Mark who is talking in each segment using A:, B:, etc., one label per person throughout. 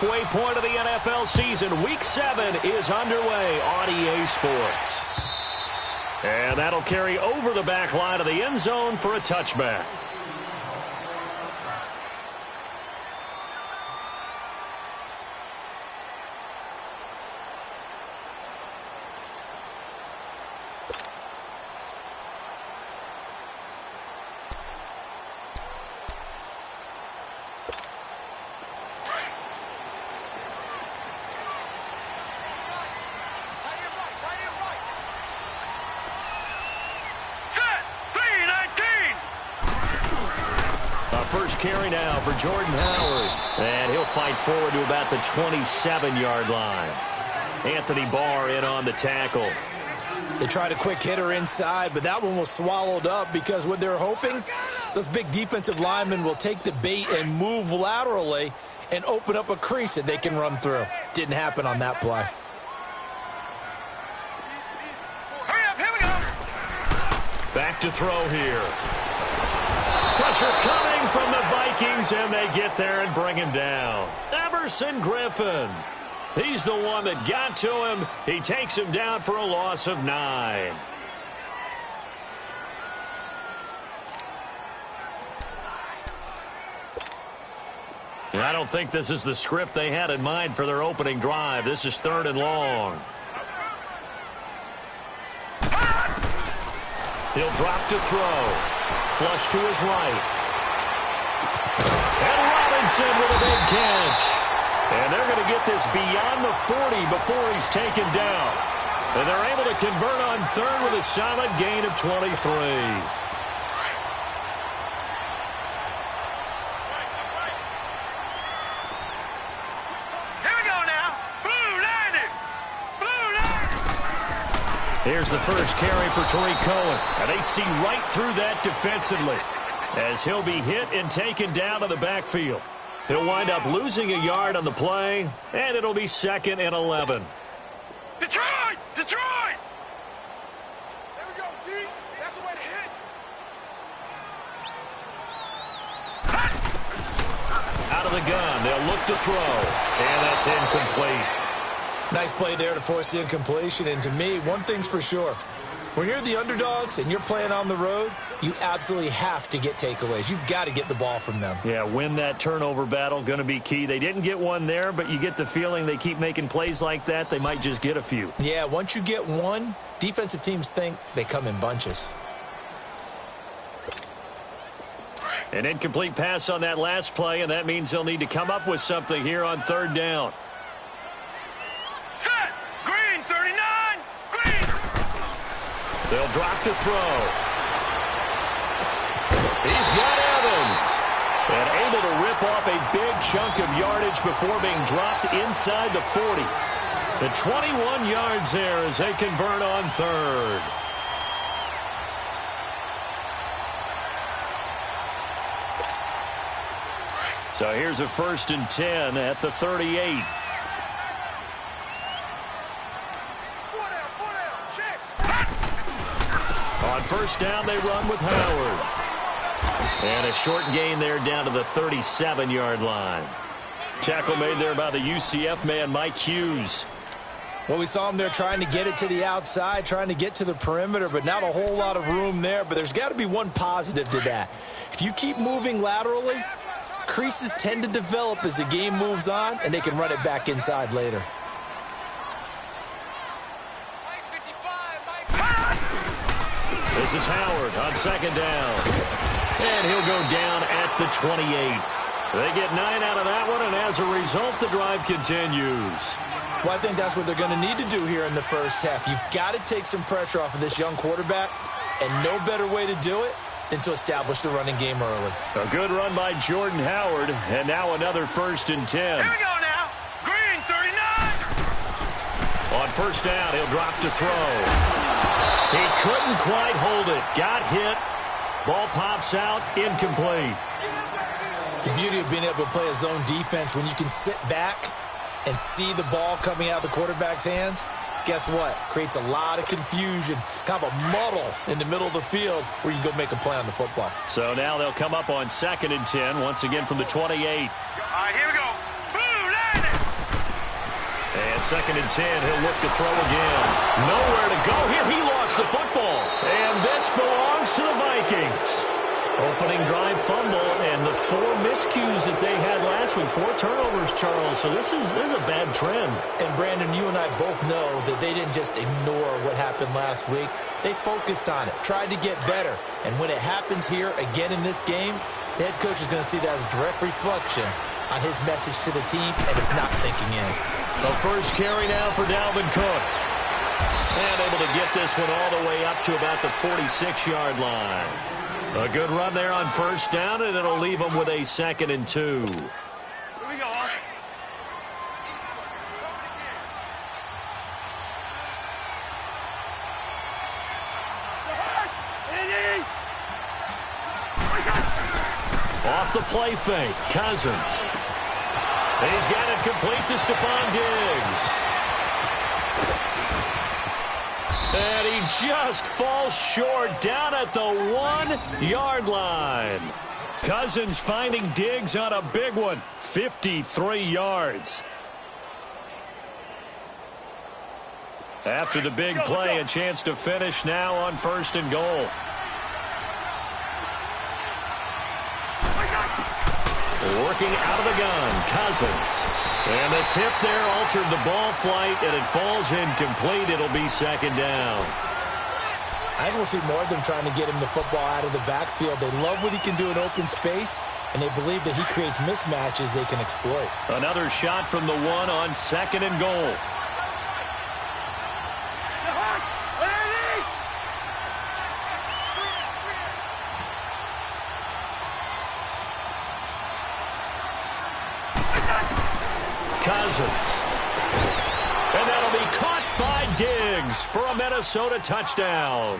A: halfway point of the NFL season. Week 7 is underway on EA Sports. And that'll carry over the back line of the end zone for a touchback. First carry now for Jordan Howard. And he'll fight forward to about the 27-yard line. Anthony Barr in on the tackle.
B: They tried a quick hitter inside, but that one was swallowed up because what they're hoping, those big defensive linemen will take the bait and move laterally and open up a crease that they can run through. Didn't happen on that play.
C: Hurry up, here we go.
A: Back to throw here. Pressure coming from the Vikings, and they get there and bring him down. Everson Griffin. He's the one that got to him. He takes him down for a loss of 9. And I don't think this is the script they had in mind for their opening drive. This is 3rd and long. He'll drop to throw. Flush to his right. And Robinson with a big catch. And they're going to get this beyond the 40 before he's taken down. And they're able to convert on 3rd with a solid gain of 23.
C: Here we go now. Blue landed. Blue landed.
A: Here's the first carry for Tariq Cohen. And they see right through that defensively as he'll be hit and taken down to the backfield. He'll wind up losing a yard on the play, and it'll be 2nd and 11.
C: Detroit! Detroit!
D: There we go, D. That's the way to hit.
A: Out of the gun, they'll look to throw, and that's incomplete.
B: Nice play there to force the incompletion. And to me, one thing's for sure. When you're the underdogs and you're playing on the road, you absolutely have to get takeaways. You've got to get the ball from them.
A: Yeah, win that turnover battle, going to be key. They didn't get one there, but you get the feeling they keep making plays like that, they might just get a few.
B: Yeah, once you get one, defensive teams think they come in bunches.
A: An incomplete pass on that last play, and that means they'll need to come up with something here on 3rd down.
C: Set! Green, 39! Green!
A: They'll drop to throw. He's got Evans. And able to rip off a big chunk of yardage before being dropped inside the 40. The 21 yards there as they convert on 3rd. So here's a 1st and 10 at the 38. On 1st down, they run with Howard. And a short gain there down to the 37-yard line. Tackle made there by the UCF man, Mike Hughes.
B: Well, we saw him there trying to get it to the outside, trying to get to the perimeter, but not a whole lot of room there. But there's got to be one positive to that. If you keep moving laterally, creases tend to develop as the game moves on, and they can run it back inside later.
A: This is Howard on 2nd down. And he'll go down at the 28. They get 9 out of that one, and as a result, the drive continues.
B: Well, I think that's what they're going to need to do here in the first half. You've got to take some pressure off of this young quarterback, and no better way to do it than to establish the running game early.
A: A good run by Jordan Howard, and now another 1st and 10.
C: Here we go now. Green, 39!
A: On 1st down, he'll drop to throw. He couldn't quite hold it. Got hit. Ball pops out, incomplete.
B: The beauty of being able to play a zone defense when you can sit back and see the ball coming out of the quarterback's hands, guess what? Creates a lot of confusion, kind of a muddle in the middle of the field where you can go make a play on the football.
A: So now they'll come up on 2nd and 10, once again from the 28.
C: All right, here we go. Blue landed.
A: On 2nd and 10, he'll look to throw again. Nowhere to go here. He lost the football. And this belongs to the Vikings. Opening drive fumble, and the 4 miscues that they had last week. 4 turnovers, Charles. So this is a bad trend.
B: And, Brandon, you and I both know that they didn't just ignore what happened last week. They focused on it, tried to get better. And when it happens here again in this game, the head coach is going to see that as a direct reflection on his message to the team, and it's not sinking in.
A: The first carry now for Dalvin Cook. And able to get this one all the way up to about the 46-yard line. A good run there on first down, and it'll leave them with a 2nd and 2.
C: Here we go.
A: Off the play fake, Cousins. He's got it complete to Stephon Diggs. And he just falls short down at the 1-yard line. Cousins finding Diggs on a big one. 53 yards. After the big play, a chance to finish now on 1st and goal. Working out of the gun, Cousins. And the tip there altered the ball flight, and it falls incomplete. It'll be 2nd down.
B: I think we'll see more of them trying to get him the football out of the backfield. They love what he can do in open space, and they believe that he creates mismatches they can exploit.
A: Another shot from the 1 on 2nd and goal. Cousins. And that'll be caught by Diggs for a Minnesota touchdown.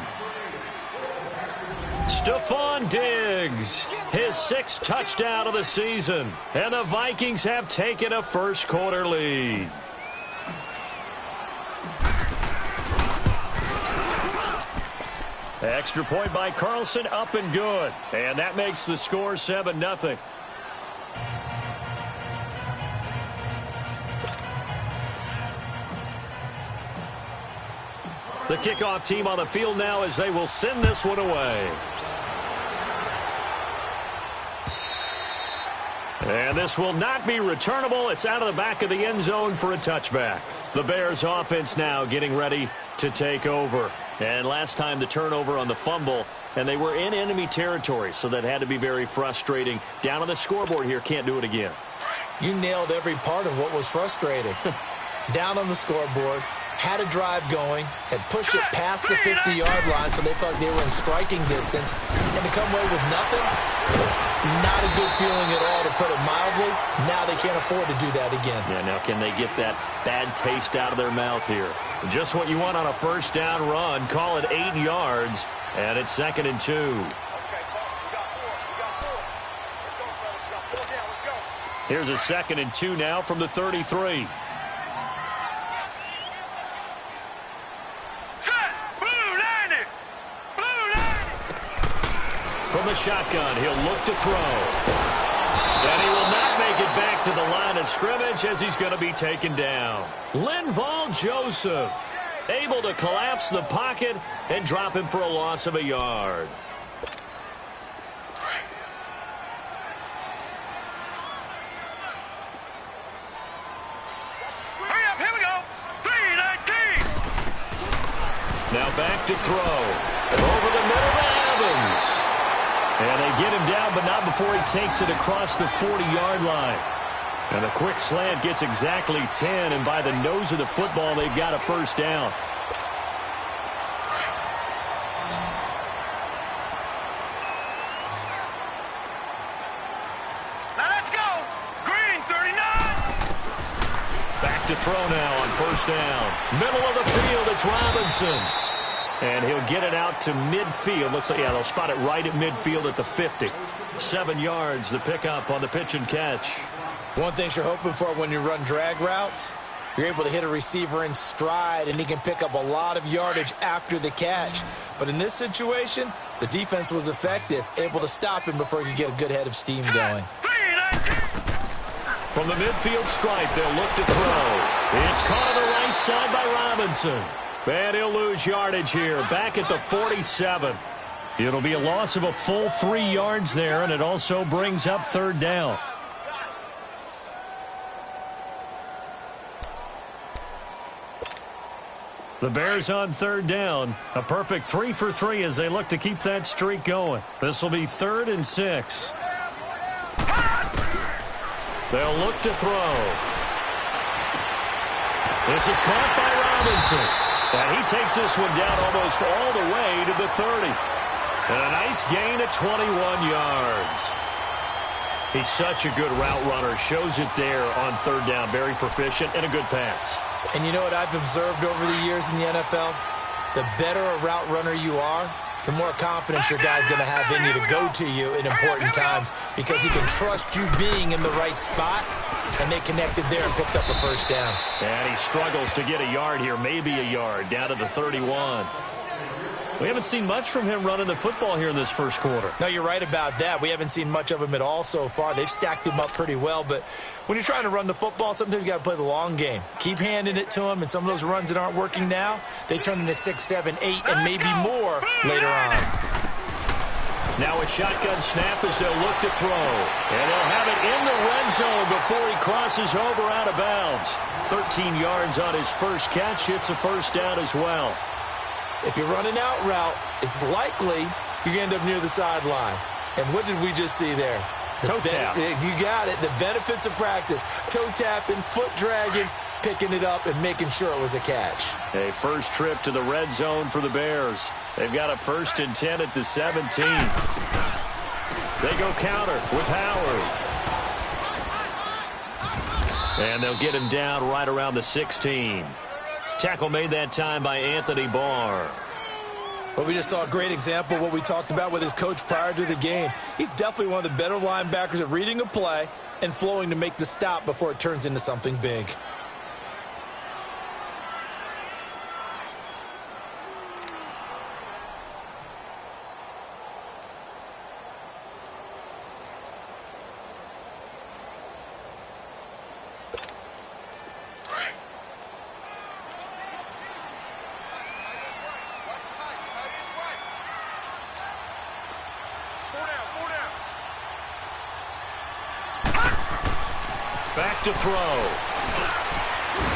A: Stephon Diggs, his 6th touchdown of the season. And the Vikings have taken a first-quarter lead. Extra point by Carlson, up and good. And that makes the score 7-0. The kickoff team on the field now as they will send this one away. And this will not be returnable. It's out of the back of the end zone for a touchback. The Bears offense now getting ready to take over. And last time the turnover on the fumble, and they were in enemy territory, so that had to be very frustrating. Down on the scoreboard here, can't do it again.
B: You nailed every part of what was frustrating. Down on the scoreboard, had a drive going, had pushed it past the 50-yard line, so they thought they were in striking distance, and to come away with nothing, not a good feeling at all, to put it mildly. Now they can't afford to do that again.
A: Yeah, now can they get that bad taste out of their mouth here? Just what you want on a first down run. Call it 8 yards, and it's 2nd and 2. Here's a 2nd and 2 now from the 33. From the shotgun, he'll look to throw. And he will not make it back to the line of scrimmage as he's going to be taken down. Linval Joseph able to collapse the pocket and drop him for a loss of a yard.
C: Hurry up, here we go. 3-19.
A: Now back to throw. Over the middle to Evans. And they get him down, but not before he takes it across the 40-yard line. And a quick slant gets exactly 10, and by the nose of the football, they've got a first down.
C: Now let's go. Green, 39.
A: Back to throw now on first down. Middle of the field, it's Robinson. And he'll get it out to midfield. Looks like, yeah, they'll spot it right at midfield at the 50. 7 yards, the pickup on the pitch and catch.
B: One thing you're hoping for when you run drag routes, you're able to hit a receiver in stride, and he can pick up a lot of yardage after the catch. But in this situation, the defense was effective, able to stop him before he could get a good head of steam going.
A: From the midfield stripe, they'll look to throw. It's caught on the right side by Robinson. And he'll lose yardage here, back at the 47. It'll be a loss of a full 3 yards there, and it also brings up third down. The Bears on third down. A perfect 3 for 3 as they look to keep that streak going. This will be 3rd and 6. They'll look to throw. This is caught by Robinson. And he takes this one down almost all the way to the 30. And a nice gain at 21 yards. He's such a good route runner. Shows it there on third down. Very proficient and a good pass.
B: And you know what I've observed over the years in the NFL? The better a route runner you are, the more confidence your guy's going to have in you to go to you in important times because he can trust you being in the right spot, and they connected there and picked up the first down.
A: And he struggles to get a yard here, maybe a yard, down to the 31. We haven't seen much from him running the football here in this first quarter.
B: No, you're right about that. We haven't seen much of him at all so far. They've stacked him up pretty well, but when you're trying to run the football, sometimes you got to play the long game. Keep handing it to him, and some of those runs that aren't working now, they turn into 6, 7, 8, and maybe more later on.
A: Now a shotgun snap as they'll look to throw. And they'll have it in the red zone before he crosses over out of bounds. 13 yards on his first catch. It's a first down as well.
B: If you're running out route, it's likely you're going to end up near the sideline. And what did we just see there?
A: Toe tap.
B: You got it. The benefits of practice. Toe tapping, foot dragging, picking it up, and making sure it was a catch.
A: A first trip to the red zone for the Bears. They've got a 1st and 10 at the 17. They go counter with Howard. And they'll get him down right around the 16. Tackle made that time by Anthony Barr.
B: Well, we just saw a great example of what we talked about with his coach prior to the game. He's definitely one of the better linebackers at reading a play and flowing to make the stop before it turns into something big.
A: Back to throw.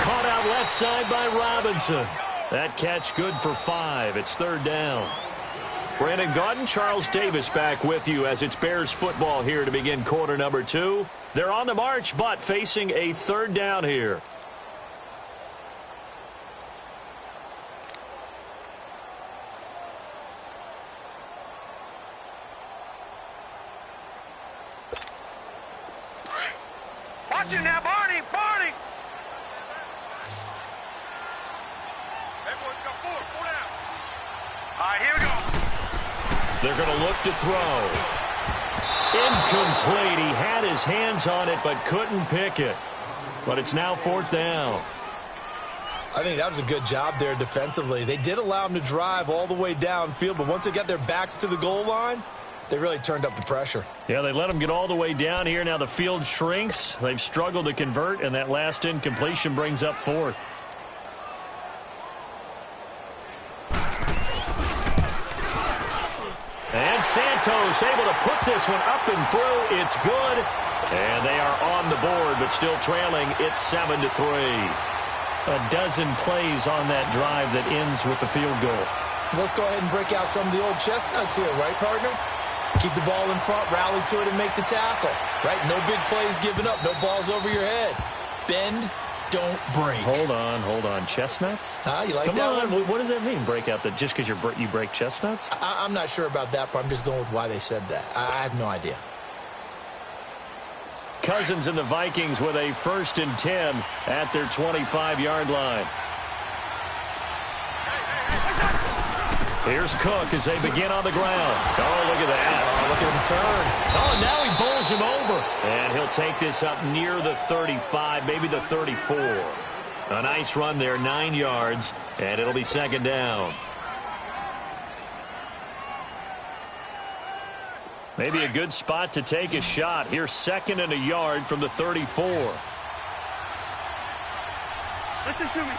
A: Caught out left side by Robinson. That catch good for 5. It's third down. Brandon Gaudin, Charles Davis back with you as it's Bears football here to begin quarter number 2. They're on the march, but facing a third down here.
C: Watch it now, Barney! Barney!
D: Hey, boys, got 4 down.
C: All right, here we go.
A: They're going to look to throw. Incomplete. He had his hands on it but couldn't pick it. But it's now 4th down.
B: I think that was a good job there defensively. They did allow him to drive all the way downfield, but once they got their backs to the goal line, they really turned up the pressure.
A: Yeah, they let him get all the way down here. Now the field shrinks. They've struggled to convert, and that last incompletion brings up 4th. And Santos able to put this one up and through. It's good. And they are on the board, but still trailing. It's 7-3. A dozen plays on that drive that ends with the field goal.
B: Let's go ahead and break out some of the old chestnuts here, right, partner? Keep the ball in front, rally to it, and make the tackle, right? No big plays given up, no balls over your head. Bend, don't break.
A: Hold on. Chestnuts?
B: You like
A: Come
B: that
A: on.
B: one?
A: What does that mean, break out? That just because you break chestnuts?
B: I'm not sure about that, but I'm just going with why they said that. I have no idea.
A: Cousins and the Vikings with a 1st and 10 at their 25-yard line. Here's Cook as they begin on the ground. Oh, look at that.
B: Oh, look at him turn.
A: Oh, and now he bowls him over. And he'll take this up near the 35, maybe the 34. A nice run there, 9 yards, and it'll be 2nd down. Maybe a good spot to take a shot. Here's 2nd and a yard from the 34.
C: Listen to me.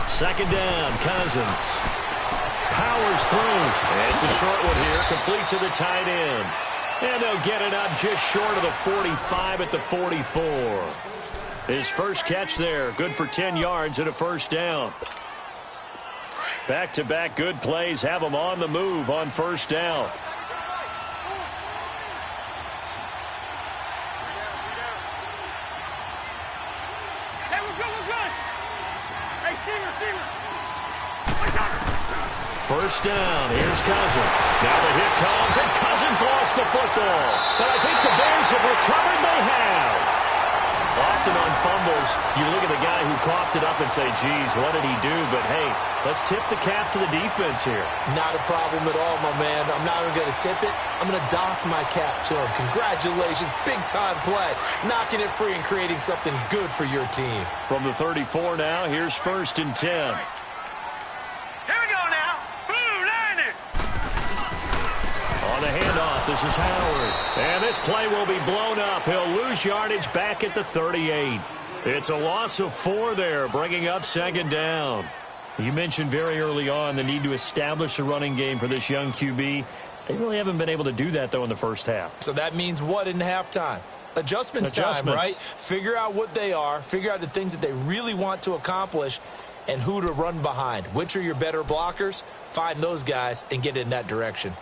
A: 2nd down, Cousins. Powers through. It's a short one here, complete to the tight end. And they'll get it up just short of the 45 at the 44. His first catch there, good for 10 yards and a first down. Back-to-back good plays have him on the move on first down.
C: Hey, we're good. Hey, Steamer.
A: First down, here's Cousins. Now the hit comes, and Cousins lost the football. But I think the Bears have recovered. They have. Often on fumbles, you look at the guy who coughed it up and say, geez, what did he do? But, hey, let's tip the cap to the defense here.
B: Not a problem at all, my man. I'm not even going to tip it. I'm going to doff my cap to him. Congratulations, big-time play. Knocking it free and creating something good for your team.
A: From the 34 now, here's 1st and 10.
C: Here we go now. Blue Lightning.
A: On the handoff, this is Howard. And this play will be blown up. He'll lose yardage back at the 38. It's a loss of 4 there, bringing up 2nd down. You mentioned very early on the need to establish a running game for this young QB. They really haven't been able to do that, though, in the first half.
B: So that means what in halftime? Adjustments time, right? Figure out what they are, figure out the things that they really want to accomplish, and who to run behind. Which are your better blockers? Find those guys and get in that direction.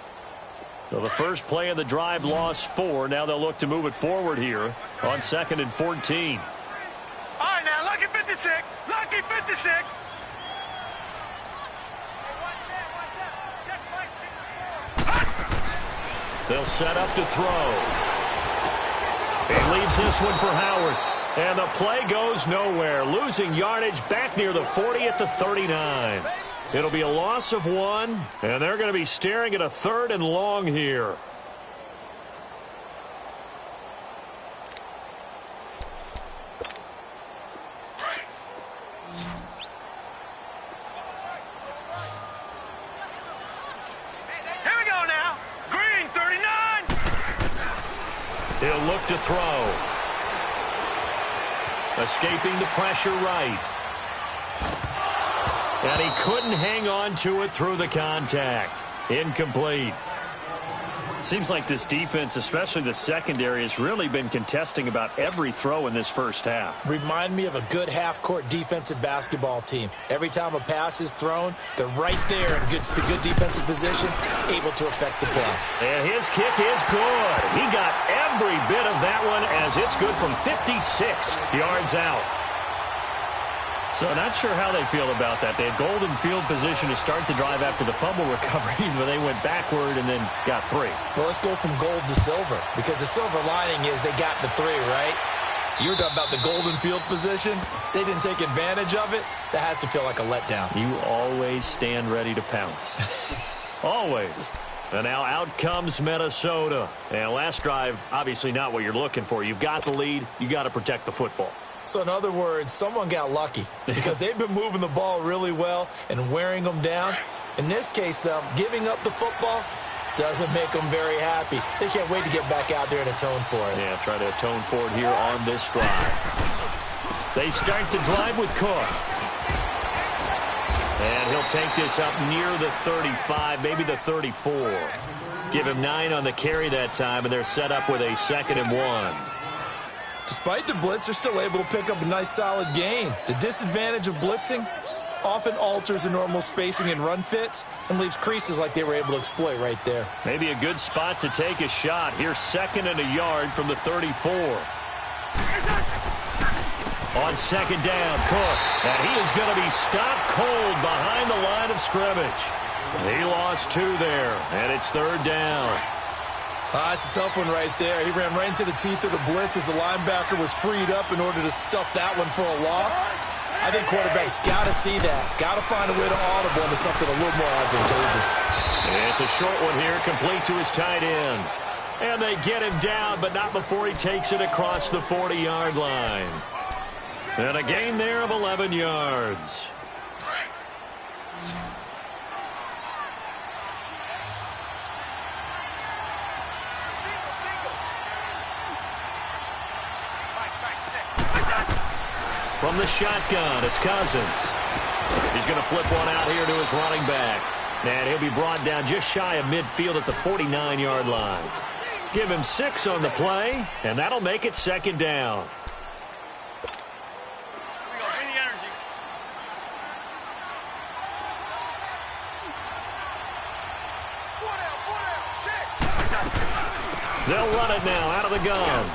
A: So the first play of the drive lost 4. Now they'll look to move it forward here on 2nd and 14.
C: All right, now, lucky 56. Lucky 56.
A: They'll set up to throw. He leaves this one for Howard. And the play goes nowhere. Losing yardage back near the 40 at the 39. It'll be a loss of 1, and they're going to be staring at a 3rd and long here.
C: Here we go now. Green 39.
A: He'll look to throw. Escaping the pressure right. And he couldn't hang on to it through the contact. Incomplete. Seems like this defense, especially the secondary, has really been contesting about every throw in this first half.
B: Remind me of a good half-court defensive basketball team. Every time a pass is thrown, they're right there in good defensive position, able to affect the play.
A: And his kick is good. He got every bit of that one as it's good from 56 yards out. So not sure how they feel about that. They had golden field position to start the drive after the fumble recovery, but they went backward and then got 3.
B: Well, let's go from gold to silver, because the silver lining is they got the 3, right? You were talking about the golden field position. They didn't take advantage of it. That has to feel like a letdown.
A: You always stand ready to pounce. Always. And now out comes Minnesota. And last drive, obviously not what you're looking for. You've got the lead. You got to protect the football.
B: So in other words, someone got lucky because they've been moving the ball really well and wearing them down. In this case, though, giving up the football doesn't make them very happy. They can't wait to get back out there and atone for it.
A: Yeah, try to atone for it here on this drive. They start the drive with Cook. And he'll take this up near the 35, maybe the 34. Give him 9 on the carry that time, and they're set up with a 2nd and 1.
B: Despite the blitz, they're still able to pick up a nice, solid gain. The disadvantage of blitzing often alters the normal spacing and run fits and leaves creases like they were able to exploit right there.
A: Maybe a good spot to take a shot. Here's 2nd and a yard from the 34. On 2nd down, Cook. And he is going to be stopped cold behind the line of scrimmage. He lost 2 there, and it's 3rd down.
B: It's a tough one right there. He ran right into the teeth of the blitz as the linebacker was freed up in order to stuff that one for a loss. I think quarterbacks got to see that. Got to find a way to audible into something a little more advantageous.
A: It's a short one here, complete to his tight end. And they get him down, but not before he takes it across the 40-yard line. And a gain there of 11 yards. From the shotgun, it's Cousins. He's going to flip one out here to his running back. And he'll be brought down just shy of midfield at the 49-yard line. Give him 6 on the play, and that'll make it second down. They'll run it now out of the gun.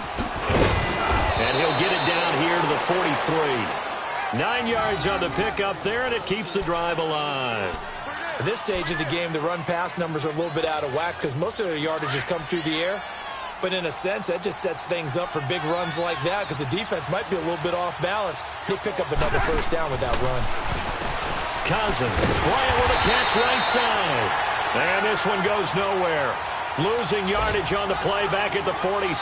A: And he'll get it down here to the 43. 9 yards on the pickup there, and it keeps the drive alive.
B: At this stage of the game, the run-pass numbers are a little bit out of whack because most of their yardage has come through the air. But in a sense, that just sets things up for big runs like that because the defense might be a little bit off balance. They pick up another first down with that run.
A: Cousins playing with a catch right side. And this one goes nowhere. Losing yardage on the play back at the 46.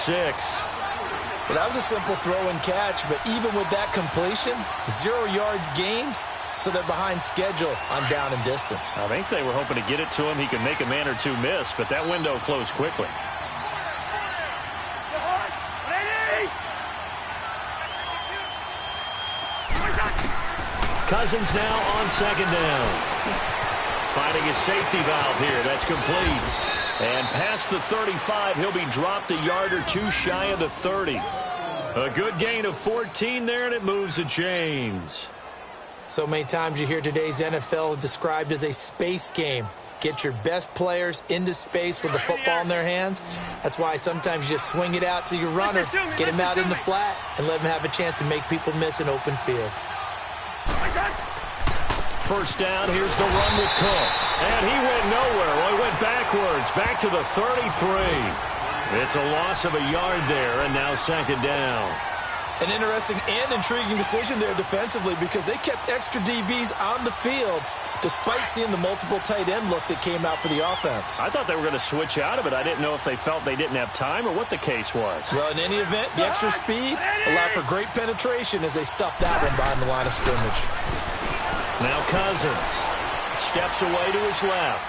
B: Well, that was a simple throw and catch, but even with that completion, 0 yards gained, so they're behind schedule on down and distance.
A: I think they were hoping to get it to him. He could make a man or two miss, but that window closed quickly. Cousins now on second down. Finding his safety valve here. That's complete. And past the 35, he'll be dropped a yard or two shy of the 30. A good gain of 14 there, and it moves the chains.
B: So many times you hear today's NFL described as a space game. Get your best players into space with the football in their hands. That's why sometimes you just swing it out to your runner, get him out in the flat, and let him have a chance to make people miss an open field.
A: First down, here's the run with Cook. And he went nowhere. Well, he went backwards, back to the 33. It's a loss of a yard there, and now second down.
B: An interesting and intriguing decision there defensively because they kept extra DBs on the field despite seeing the multiple tight end look that came out for the offense.
A: I thought they were going to switch out of it. I didn't know if they felt they didn't have time or what the case was.
B: Well, in any event, the extra speed allowed for great penetration as they stuffed that one behind the line of scrimmage.
A: Now Cousins steps away to his left.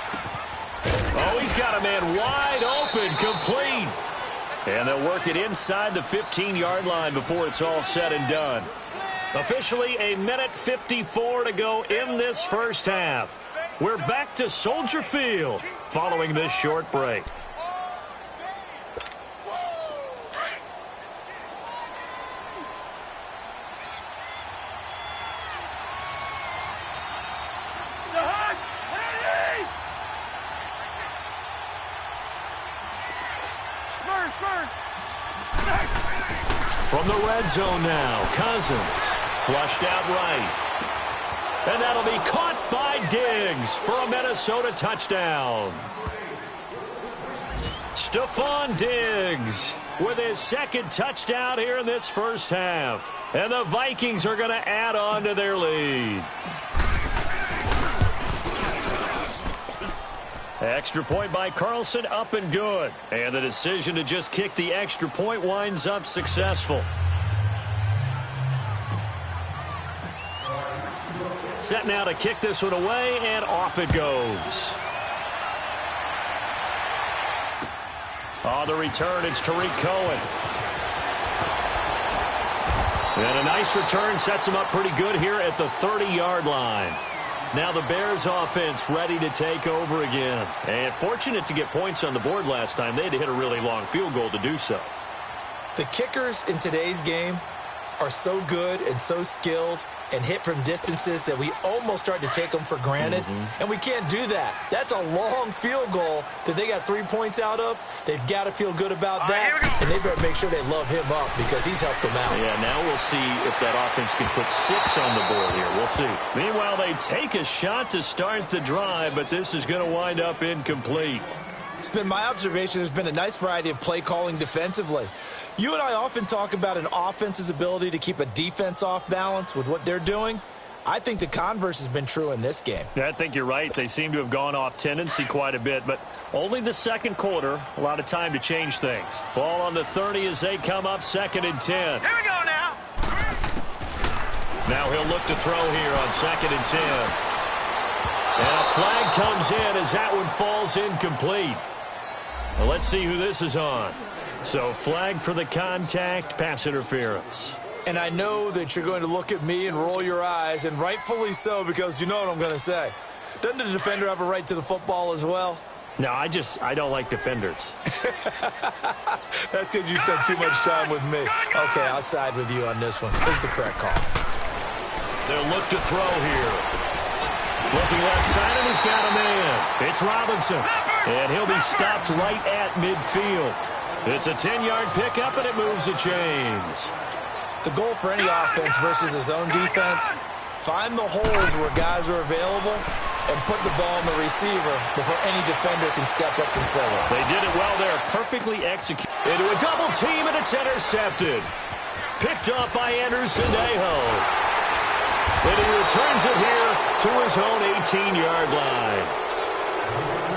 A: Oh, he's got a man wide open, complete. And they'll work it inside the 15-yard line before it's all said and done. Officially, 1:54 to go in this first half. We're back to Soldier Field following this short break. From the red zone now, Cousins flushed out right. And that'll be caught by Diggs for a Minnesota touchdown. Stephon Diggs with his second touchdown here in this first half. And the Vikings are going to add on to their lead. Extra point by Carlson, up and good. And the decision to just kick the extra point winds up successful. Set now to kick this one away, and off it goes. On the return, it's Tariq Cohen. And a nice return sets him up pretty good here at the 30-yard line. Now the Bears offense ready to take over again. And fortunate to get points on the board last time. They had to hit a really long field goal to do so.
B: The kickers in today's game are so good and so skilled and hit from distances that we almost start to take them for granted. And we can't do that. That's a long field goal that they got 3 points out of. They've got to feel good about that. And they better make sure they love him up because he's helped them out.
A: Yeah, now we'll see if that offense can put 6 on the board here. We'll see. Meanwhile, they take a shot to start the drive, but this is going to wind up incomplete.
B: It's been my observation there's been a nice variety of play calling defensively. You and I often talk about an offense's ability to keep a defense off balance with what they're doing. I think the converse has been true in this game.
A: I think you're right. They seem to have gone off tendency quite a bit, but only the second quarter, a lot of time to change things. Ball on the 30 as they come up, 2nd and 10.
C: Here we go now.
A: Now he'll look to throw here on 2nd and 10. And a flag comes in as that one falls incomplete. Well, let's see who this is on. So flag for the contact, pass interference.
B: And I know that you're going to look at me and roll your eyes, and rightfully so, because you know what I'm going to say. Doesn't the defender have a right to the football as well?
A: No, I don't like defenders.
B: That's because you spent too much time with me. Okay, I'll side with you on this one. This is the correct call.
A: They'll look to throw here. Looking left side, and he's got a man. It's Robinson, and he'll be stopped right at midfield. It's a 10-yard pickup, and it moves the chains.
B: The goal for any offense versus his own defense, find the holes where guys are available and put the ball in the receiver before any defender can step up and fill it.
A: They did it well there, perfectly executed. Into a double team, and it's intercepted. Picked up by Anderson Aho. And he returns it here to his own 18-yard line.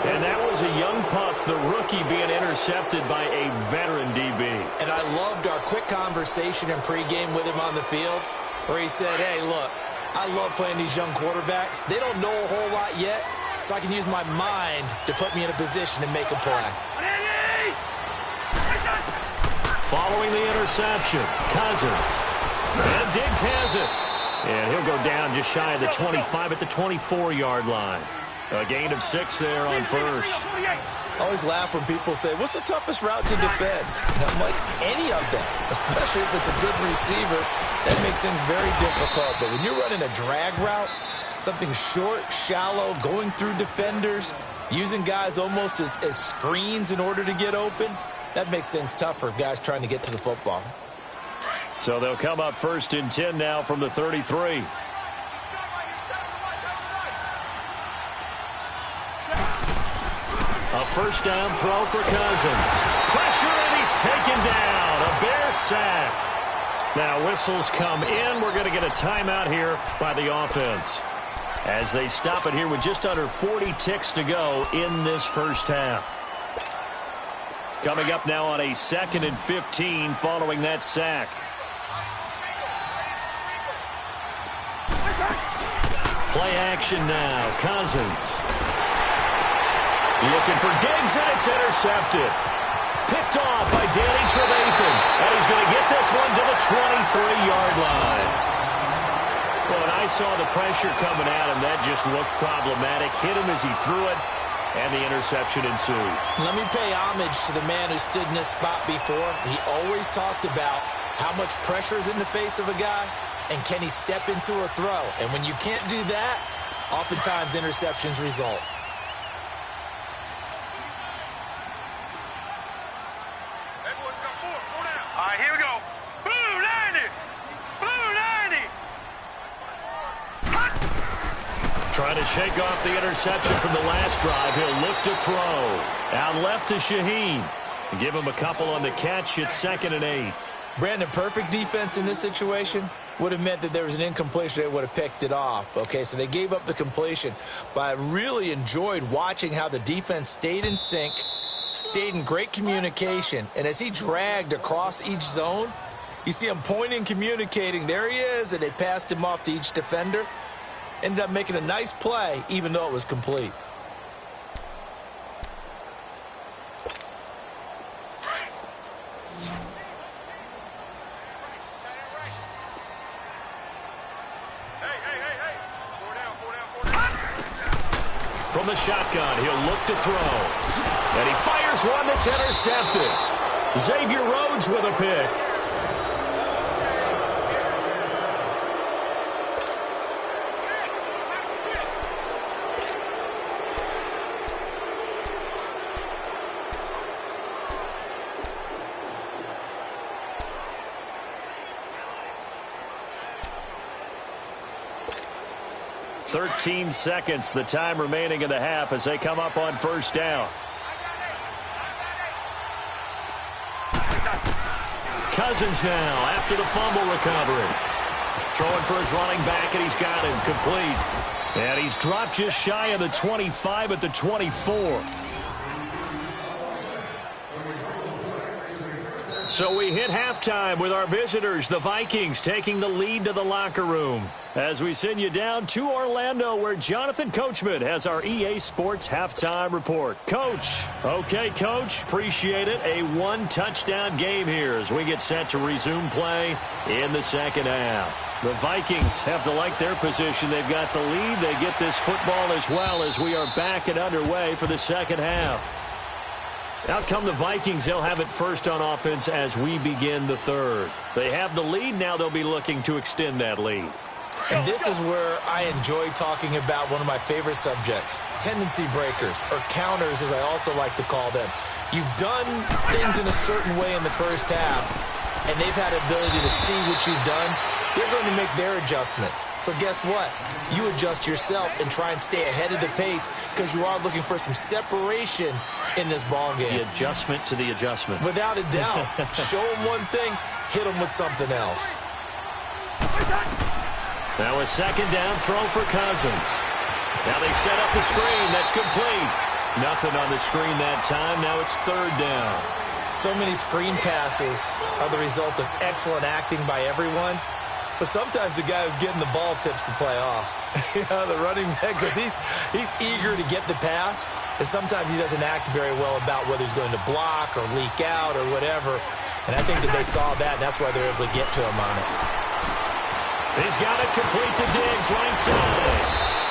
A: And that was a young pup, the rookie, being intercepted by a veteran DB.
B: And I loved our quick conversation in pregame with him on the field where he said, hey, look, I love playing these young quarterbacks. They don't know a whole lot yet, so I can use my mind to put me in a position to make a play.
A: Following the interception, Cousins. And Diggs has it. And he'll go down just shy of the 25 at the 24-yard line. A gain of 6 there on first.
B: I always laugh when people say, what's the toughest route to defend? And I'm like, any of them, especially if it's a good receiver. That makes things very difficult. But when you're running a drag route, something short, shallow, going through defenders, using guys almost as screens in order to get open, that makes things tough for guys trying to get to the football.
A: So they'll come up 1st and 10 now from the 33. A first down throw for Cousins. Pressure, and he's taken down. A Bear sack. Now whistles come in. We're going to get a timeout here by the offense, as they stop it here with just under 40 ticks to go in this first half. Coming up now on a 2nd and 15 following that sack. Play action now. Cousins. Looking for Diggs, and it's intercepted. Picked off by Danny Trevathan. And he's going to get this one to the 23-yard line. Well, when I saw the pressure coming at him, that just looked problematic. Hit him as he threw it, and the interception ensued.
B: Let me pay homage to the man who stood in this spot before. He always talked about how much pressure is in the face of a guy, and can he step into a throw. And when you can't do that, oftentimes interceptions result.
C: All right, here we go. Blue 90. Blue 90.
A: Trying to shake off the interception from the last drive. He'll look to throw. Out left to Shaheen. Give him a couple on the catch. It's 2nd and 8.
B: Brandon, perfect defense in this situation would have meant that there was an incompletion. They would have picked it off. Okay, so they gave up the completion. But I really enjoyed watching how the defense stayed in sync, stayed in great communication, and as he dragged across each zone, you see him pointing, communicating. There he is, and they passed him off to each defender. Ended up making a nice play, even though it was complete.
A: From the shotgun, he'll look to throw. And he fires one that's intercepted. Xavier Rhodes with a pick. "13 seconds, the time remaining in the half as they come up on first down. Cousins now after the fumble recovery. Throwing for his running back, and he's got him complete. And he's dropped just shy of the 25 at the 24. So we hit halftime with our visitors, the Vikings, taking the lead to the locker room. As we send you down to Orlando, where Jonathan Coachman has our EA Sports halftime report. Coach. Okay, Coach. Appreciate it. A one-touchdown game here as we get set to resume play in the second half. The Vikings have to like their position. They've got the lead. They get this football as well as we are back and underway for the second half. Out come the Vikings. They'll have it first on offense as we begin the third. They have the lead. Now they'll be looking to extend that lead.
B: And this is where I enjoy talking about one of my favorite subjects, tendency breakers, or counters as I also like to call them. You've done things in a certain way in the first half, and they've had the ability to see what you've done. They're going to make their adjustments. So guess what? You adjust yourself and try and stay ahead of the pace because you are looking for some separation in this ball game.
A: The adjustment to the adjustment.
B: Without a doubt. Show them one thing, hit them with something else.
A: Now a second down throw for Cousins. Now they set up the screen. That's complete. Nothing on the screen that time. Now it's third down.
B: So many screen passes are the result of excellent acting by everyone. But sometimes the guy who's getting the ball tips the play off. The running back, because he's eager to get the pass. And sometimes he doesn't act very well about whether he's going to block or leak out or whatever. And I think that they saw that, and that's why they're able to get to him on it.
A: He's got it complete to Diggs, right side.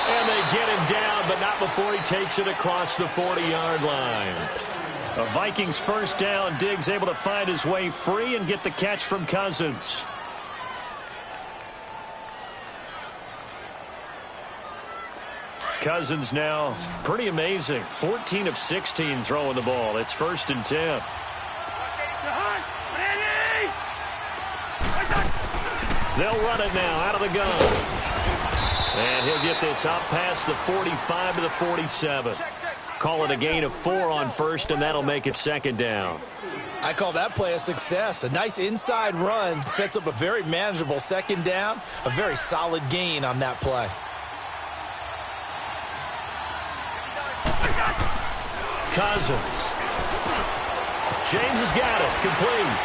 A: And they get him down, but not before he takes it across the 40-yard line. A Vikings first down. Diggs able to find his way free and get the catch from Cousins. Cousins now pretty amazing. 14 of 16 throwing the ball. It's 1st and 10. They'll run it now out of the gun. And he'll get this up past the 45 to the 47. Call it a gain of 4 on first, and that'll make it second down.
B: I call that play a success. A nice inside run sets up a very manageable second down. A very solid gain on that play.
A: Cousins. James has got it. Complete.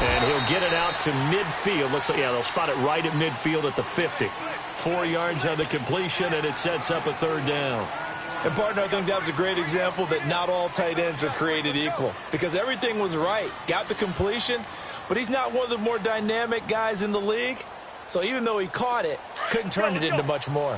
A: And he'll get it out to midfield. Looks like, yeah, they'll spot it right at midfield at the 50. 4 yards on the completion, and it sets up a third down.
B: And, partner, I think that was a great example that not all tight ends are created equal. Because everything was right. Got the completion, but he's not one of the more dynamic guys in the league. So even though he caught it, couldn't turn it into much more.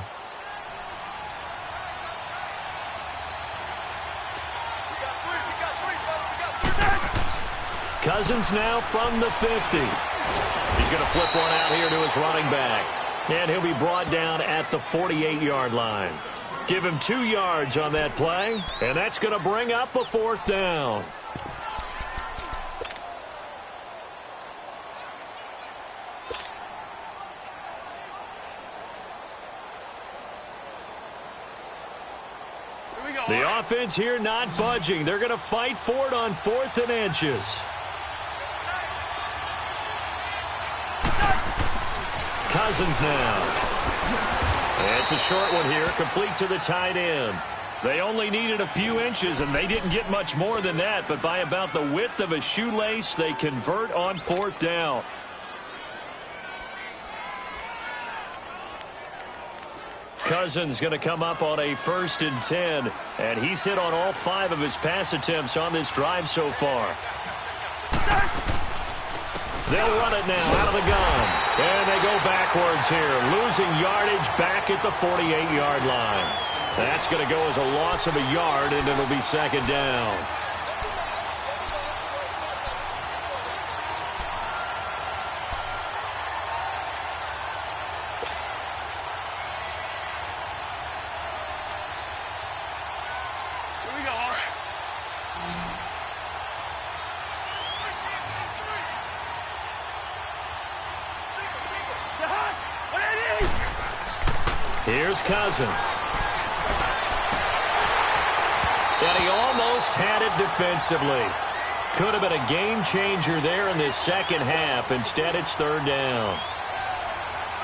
A: Cousins now from the 50. He's going to flip one out here to his running back. And he'll be brought down at the 48-yard line. Give him 2 yards on that play, and that's going to bring up a 4th down. The offense here not budging. They're going to fight for it on 4th and inches. Cousins now. And it's a short one here, complete to the tight end. They only needed a few inches, and they didn't get much more than that, but by about the width of a shoelace, they convert on 4th down. Cousins going to come up on a 1st and 10, and he's hit on all 5 of his pass attempts on this drive so far. They'll run it now out of the gun. And they go backwards here, losing yardage back at the 48-yard line. That's going to go as a loss of a yard, and it'll be second down. Here's Cousins. And he almost had it defensively. Could have been a game changer there in this second half. Instead, it's third down.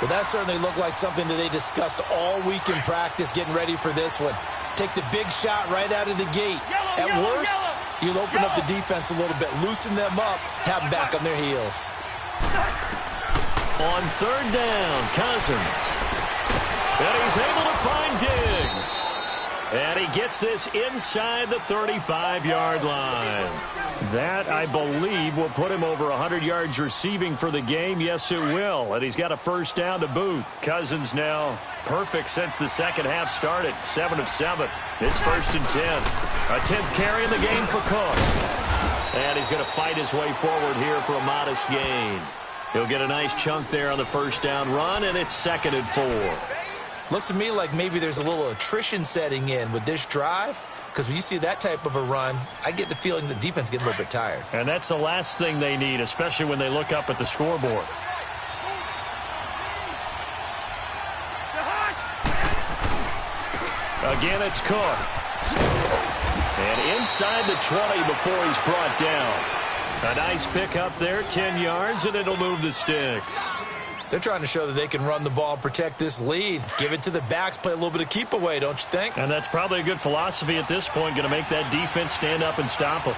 B: Well, that certainly looked like something that they discussed all week in practice getting ready for this one. Take the big shot right out of the gate. At worst, you'll open up the defense a little bit, loosen them up, have them back on their heels.
A: On third down, Cousins. And he's able to find Diggs. And he gets this inside the 35-yard line. That, I believe, will put him over 100 yards receiving for the game. Yes, it will. And he's got a first down to boot. Cousins now perfect since the second half started. 7 of 7. It's 1st and 10. A 10th carry in the game for Cook. And he's going to fight his way forward here for a modest gain. He'll get a nice chunk there on the first down run, and it's 2nd and 4.
B: Looks to me like maybe there's a little attrition setting in with this drive, because when you see that type of a run, I get the feeling the defense gets a little bit tired.
A: And that's the last thing they need, especially when they look up at the scoreboard. Again, it's Cook. And inside the 20 before he's brought down. A nice pick up there, 10 yards, and it'll move the sticks.
B: They're trying to show that they can run the ball and protect this lead. Give it to the backs, play a little bit of keep away, don't you think?
A: And that's probably a good philosophy at this point, going to make that defense stand up and stop them.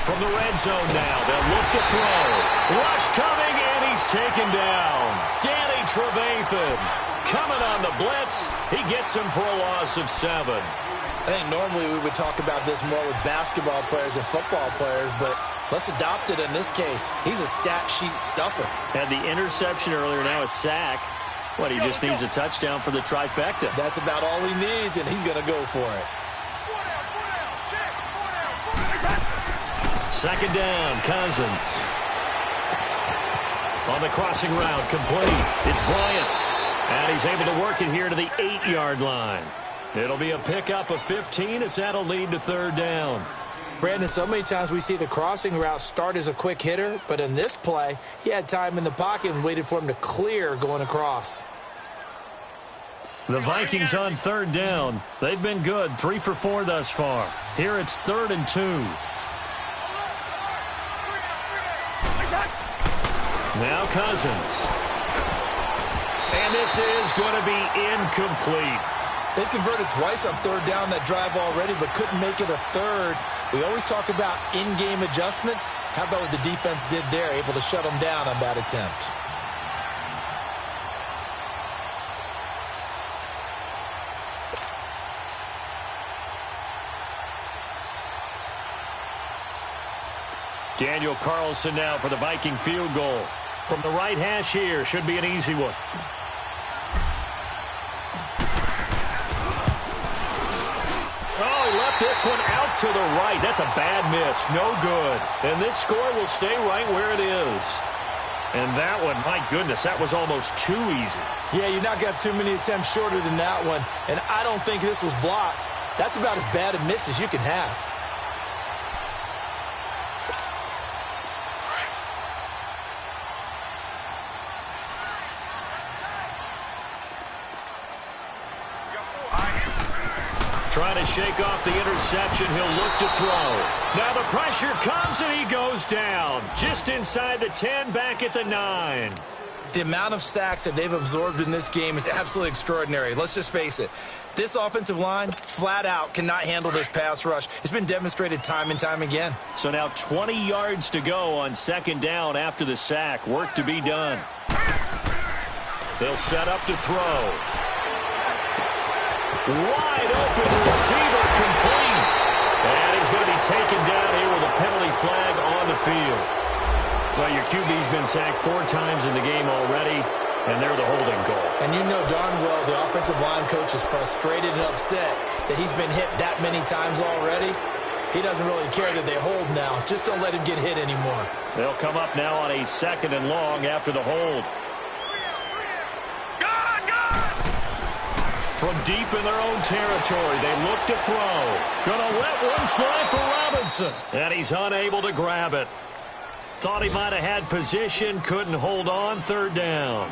A: From the red zone now, they'll look to throw. Rush coming, and he's taken down. Danny Trevathan coming on the blitz. He gets him for a loss of 7.
B: I think normally we would talk about this more with basketball players and football players, but let's adopt it in this case. He's a stat sheet stuffer.
A: Had the interception earlier, now a sack. What, he just needs a touchdown for the trifecta.
B: That's about all he needs, and he's going to go for it.
A: 2nd down, Cousins. On the crossing route, complete. It's Bryant. And he's able to work it here to the 8-yard line. It'll be a pickup of 15 as that'll lead to 3rd down.
B: Brandon, so many times we see the crossing route start as a quick hitter, but in this play, he had time in the pocket and waited for him to clear going across.
A: The Vikings on 3rd down. They've been good, 3 for 4 thus far. Here it's 3rd and 2. Now Cousins. And this is going to be incomplete.
B: They converted twice on 3rd down that drive already, but couldn't make it a 3rd. We always talk about in-game adjustments. How about what the defense did there, able to shut them down on that attempt?
A: Daniel Carlson now for the Viking field goal. From the right hash here, should be an easy one. Oh, he left this one out to the right. That's a bad miss. No good. And this score will stay right where it is. And that one, my goodness, that was almost too easy.
B: Yeah, you're not got too many attempts shorter than that one. And I don't think this was blocked. That's about as bad a miss as you can have.
A: Trying to shake off the interception. He'll look to throw. Now the pressure comes and he goes down. Just inside the 10, back at the 9.
B: The amount of sacks that they've absorbed in this game is absolutely extraordinary. Let's just face it. This offensive line, flat out, cannot handle this pass rush. It's been demonstrated time and time again.
A: So now 20 yards to go on 2nd down after the sack. Work to be done. They'll set up to throw. Wide open receiver, complete. And he's going to be taken down here with a penalty flag on the field. Well, your QB's been sacked 4 times in the game already, and they're the holding call.
B: And you know darn well the offensive line coach is frustrated and upset that he's been hit that many times already. He doesn't really care that they hold now. Just don't let him get hit anymore.
A: They'll come up now on a 2nd and long after the hold. From deep in their own territory, they look to throw. Gonna let one fly for Robinson. And he's unable to grab it. Thought he might have had position, couldn't hold on. 3rd down.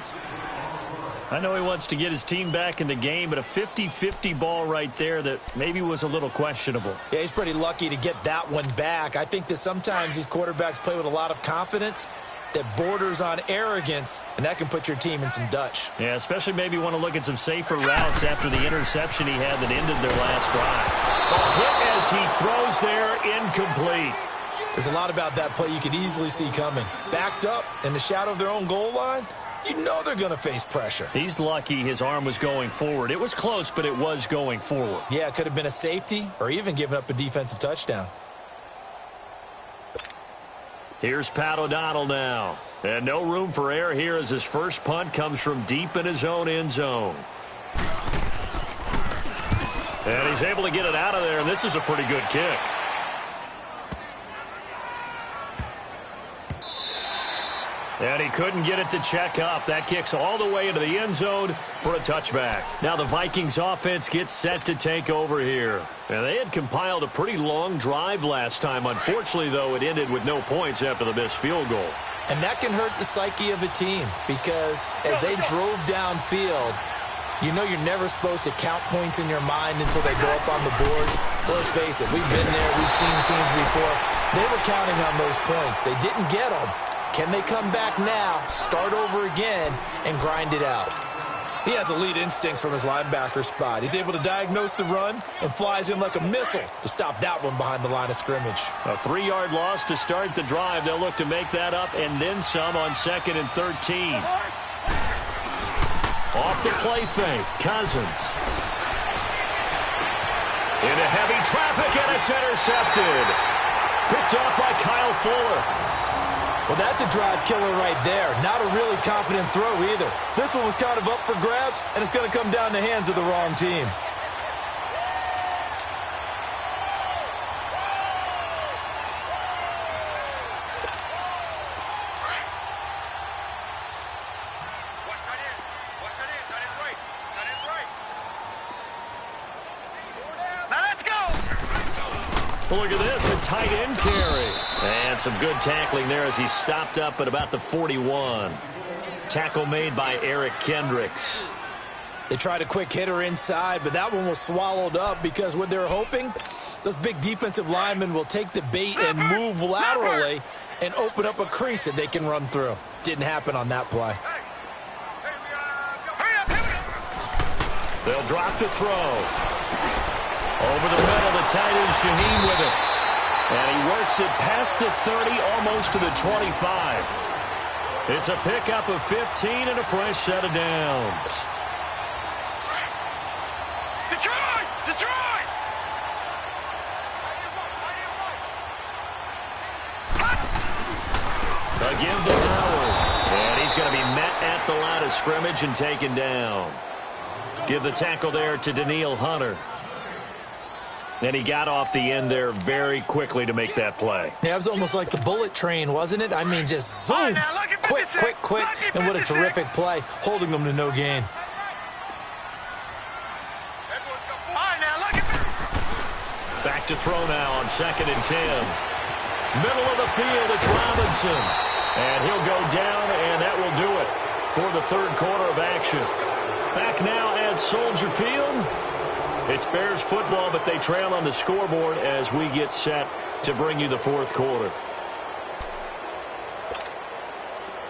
A: I know he wants to get his team back in the game, but a 50-50 ball right there that maybe was a little questionable.
B: Yeah, he's pretty lucky to get that one back. I think that sometimes these quarterbacks play with a lot of confidence, that borders on arrogance, and that can put your team in some Dutch.
A: Yeah, especially maybe want to look at some safer routes after the interception he had that ended their last drive. A hit as he throws there, incomplete.
B: There's a lot about that play you could easily see coming. Backed up in the shadow of their own goal line, you know they're going to face pressure.
A: He's lucky his arm was going forward. It was close, but it was going forward.
B: Yeah, it could have been a safety or even given up a defensive touchdown.
A: Here's Pat O'Donnell now. And no room for error here as his first punt comes from deep in his own end zone. And he's able to get it out of there, and this is a pretty good kick. And he couldn't get it to check up. That kicks all the way into the end zone for a touchback. Now the Vikings offense gets set to take over here. And they had compiled a pretty long drive last time. Unfortunately, though, it ended with no points after the missed field goal.
B: And that can hurt the psyche of a team because as they drove downfield, you know you're never supposed to count points in your mind until they go up on the board. Let's face it, we've been there, we've seen teams before. They were counting on those points. They didn't get them. Can they come back now, start over again, and grind it out? He has elite instincts from his linebacker spot. He's able to diagnose the run and flies in like a missile to stop that one behind the line of scrimmage.
A: A 3-yard loss to start the drive. They'll look to make that up and then some on 2nd and 13. Off the play fake, Cousins. Into heavy traffic, and it's intercepted. Picked off by Kyle Fuller.
B: Well, that's a drive killer right there. Not a really confident throw either. This one was kind of up for grabs, and it's going to come down the hands of the wrong team.
A: Look at this, a tight end carry. And some good tackling there as he stopped up at about the 41. Tackle made by Eric Kendricks.
B: They tried a quick hitter inside, but that one was swallowed up because what they're hoping, those big defensive linemen will take the bait and move laterally and open up a crease that they can run through. Didn't happen on that play.
A: They'll drop to throw. Over the middle, the tight end, Shaheen with it. And he works it past the 30, almost to the 25. It's a pickup of 15 and a fresh set of downs.
C: Detroit! Detroit!
A: Again to Howard. And he's going to be met at the line of scrimmage and taken down. Give the tackle there to Daniil Hunter. And he got off the end there very quickly to make that play.
B: Yeah, it was almost like the bullet train, wasn't it? I mean, just zoom, quick, and what a terrific play, holding them to no gain.
A: Back to throw now on 2nd and 10. Middle of the field, it's Robinson. And he'll go down, and that will do it for the 3rd quarter of action. Back now at Soldier Field. It's Bears football, but they trail on the scoreboard as we get set to bring you the 4th quarter.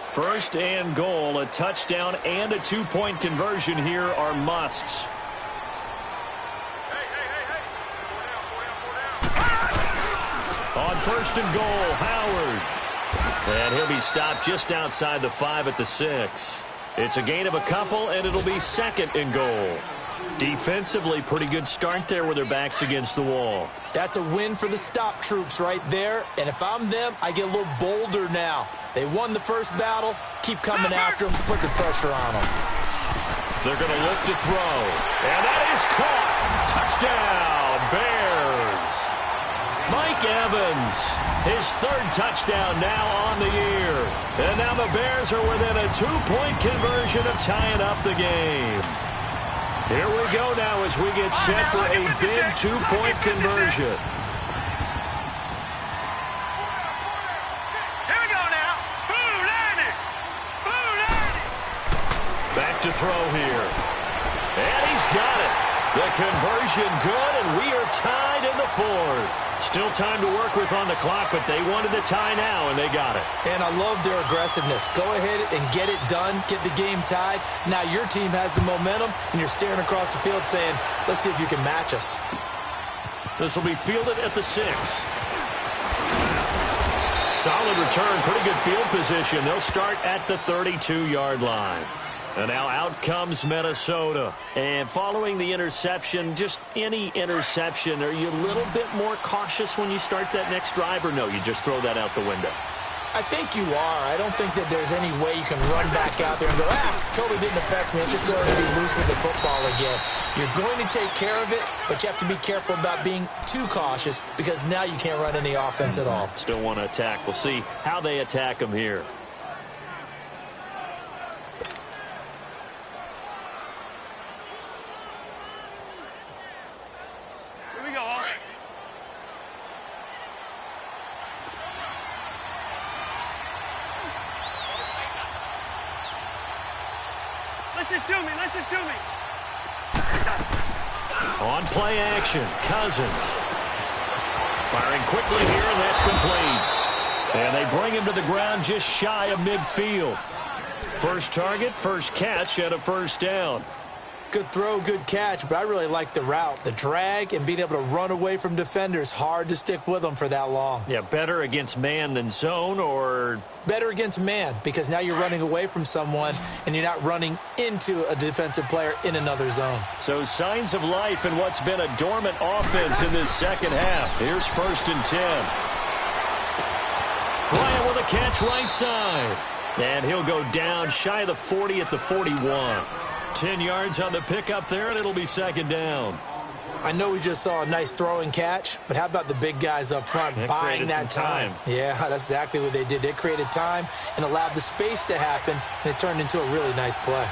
A: 1st and goal, a touchdown and a 2-point conversion here are musts. On 1st and goal, Howard. And he'll be stopped just outside the 5 at the 6. It's a gain of a couple, and it'll be 2nd and goal. Defensively, pretty good start there with their backs against the wall.
B: That's a win for the stop troops right there. And if I'm them, I get a little bolder now. They won the first battle. Keep coming after them. Put the pressure on them.
A: They're going to look to throw. And that is caught. Touchdown, Bears. Mike Evans, his 3rd touchdown now on the year. And now the Bears are within a 2-point conversion of tying up the game. Here we go now as we get set for a big 2-point conversion.
C: Here we go now. Blue landing. Blue landing.
A: Back to throw here. And he's got it. The conversion good, and we are tied in the fourth. Still time to work with on the clock, but they wanted to tie now, and they got it.
B: And I love their aggressiveness. Go ahead and get it done, get the game tied. Now your team has the momentum, and you're staring across the field saying, let's see if you can match us.
A: This will be fielded at the 6. Solid return, pretty good field position. They'll start at the 32-yard line. And now out comes Minnesota. And following the interception, just any interception, are you a little bit more cautious when you start that next drive, or no, you just throw that out the window?
B: I think you are. I don't think that there's any way you can run back out there and go, totally didn't affect me. Let's just go ahead and be loose with the football again. You're going to take care of it, but you have to be careful about being too cautious because now you can't run any offense at all.
A: Still want to attack. We'll see how they attack them here.
C: Let's just do me.
A: On play action, Cousins. Firing quickly here, and that's complete. And they bring him to the ground just shy of midfield. First target, first catch, and a first down.
B: Good throw, good catch, but I really like the route. The drag and being able to run away from defenders, hard to stick with them for that long.
A: Yeah, better against man than zone, or?
B: Better against man, because now you're running away from someone and you're not running into a defensive player in another zone.
A: So signs of life in what's been a dormant offense in this second half. Here's 1st and 10. Bryant with a catch right side. And he'll go down shy of the 40 at the 41. 10 yards on the pickup there, and it'll be 2nd down.
B: I know we just saw a nice throw and catch, but how about the big guys up front buying that time? Yeah, that's exactly what they did. They created time and allowed the space to happen, and it turned into a really nice play.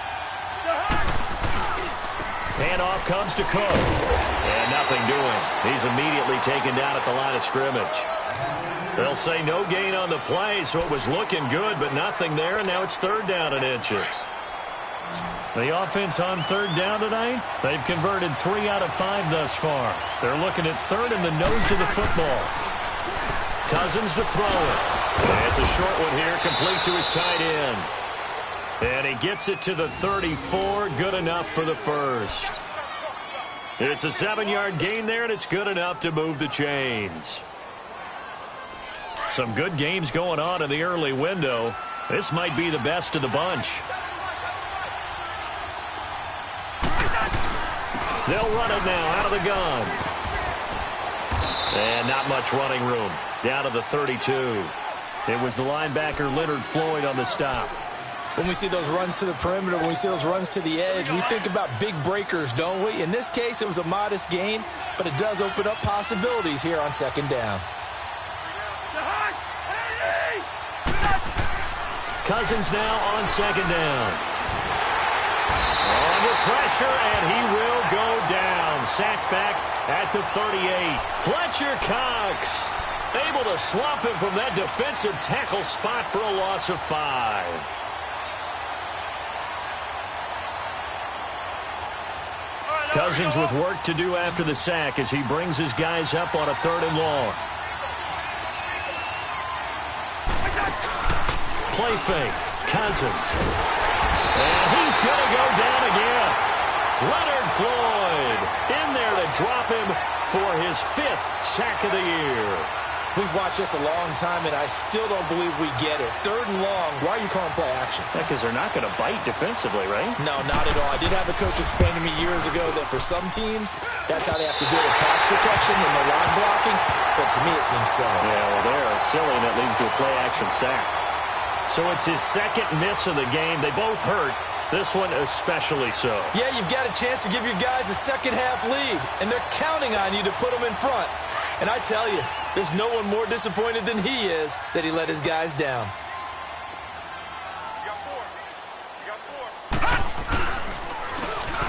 A: Handoff comes to Cook. And nothing doing. He's immediately taken down at the line of scrimmage. They'll say no gain on the play, so it was looking good, but nothing there, and now it's 3rd down and inches. The offense on 3rd down tonight, they've converted 3 out of 5 thus far. They're looking at 3rd in the nose of the football. Cousins to throw it. And it's a short one here, complete to his tight end. And he gets it to the 34, good enough for the first. It's a 7-yard gain there, and it's good enough to move the chains. Some good games going on in the early window. This might be the best of the bunch. They'll run it now out of the gun. And not much running room. Down to the 32. It was the linebacker Leonard Floyd on the stop.
B: When we see those runs to the perimeter, when we see those runs to the edge, we think about big breakers, don't we? In this case, it was a modest gain, but it does open up possibilities here on 2nd down.
A: Cousins now on 2nd down. Under pressure, and he will go down. Sacked back at the 38. Fletcher Cox able to swamp him from that defensive tackle spot for a loss of 5. Cousins with work to do after the sack as he brings his guys up on a 3rd and long. Play fake. Cousins. And he's going to go down again. Leonard Floyd in there to drop him for his 5th sack of the year.
B: We've watched this a long time, and I still don't believe we get it. 3rd and long. Why are you calling play action?
A: Because they're not going to bite defensively, right?
B: No, not at all. I did have a coach explain to me years ago that for some teams, that's how they have to deal with pass protection and the line blocking. But to me, it seems silly.
A: Yeah, well, they're silly, and it leads to a play action sack. So it's his 2nd miss of the game. They both hurt. This one especially so.
B: Yeah, you've got a chance to give your guys a second-half lead, and they're counting on you to put them in front. And I tell you, there's no one more disappointed than he is that he let his guys down.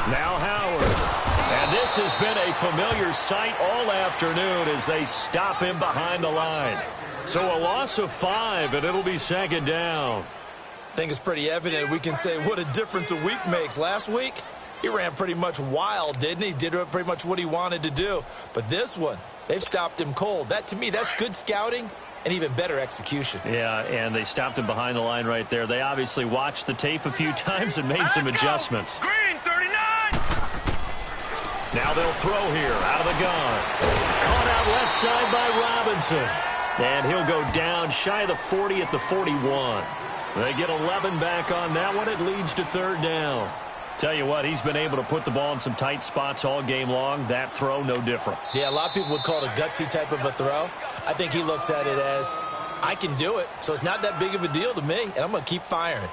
A: Now Howard. And this has been a familiar sight all afternoon as they stop him behind the line. So a loss of 5, and it'll be 2nd down.
B: I think it's pretty evident we can say what a difference a week makes. Last week, He ran pretty much wild, didn't he? Did pretty much what he wanted to do. But this one, they've stopped him cold. That, to me, that's good scouting and even better execution.
A: Yeah, and they stopped him behind the line right there. They obviously watched the tape a few times and made some adjustments.
C: Green, 39.
A: Now they'll throw here out of the gun. Caught out left side by Robinson. And he'll go down shy of the 40 at the 41. They get 11 back on that one. It leads to third down. Tell you what, he's been able to put the ball in some tight spots all game long. That throw, no different.
B: Yeah, a lot of people would call it a gutsy type of a throw. I think he looks at it as, I can do it, so it's not that big of a deal to me, and I'm going to keep firing.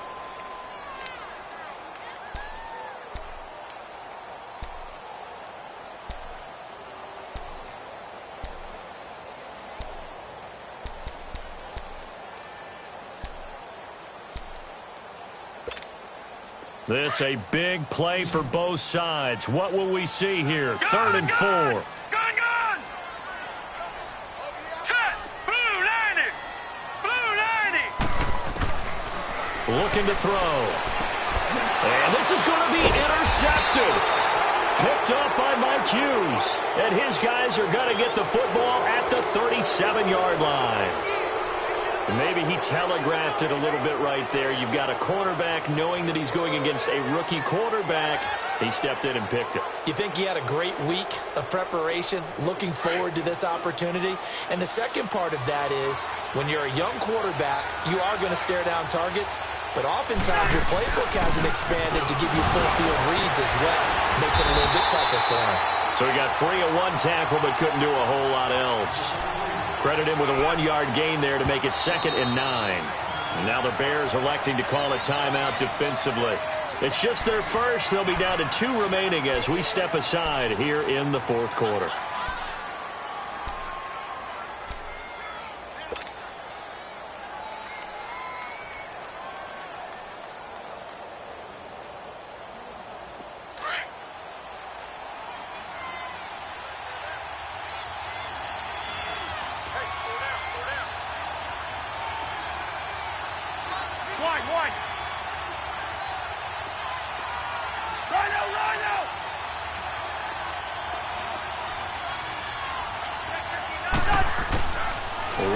A: This a big play for both sides. What will we see here? Third and 4.
C: Gun. Set. Blue 90. Blue 90.
A: Looking to throw. And this is going to be intercepted. Picked up by Mike Hughes. And his guys are going to get the football at the 37-yard line. Maybe he telegraphed it a little bit right there. You've got a cornerback knowing that he's going against a rookie quarterback. He stepped in and picked it.
B: You think he had a great week of preparation, looking forward to this opportunity? And the second part of that is, when you're a young quarterback, you are going to stare down targets, but oftentimes your playbook hasn't expanded to give you full field reads as well. Makes it a little bit tougher for him.
A: So he got free of one tackle but couldn't do a whole lot else. Credit him with a 1-yard gain there to make it 2nd and 9. And now the Bears electing to call a timeout defensively. It's just their first. They'll be down to 2 remaining as we step aside here in the fourth quarter.
C: White. Rhino.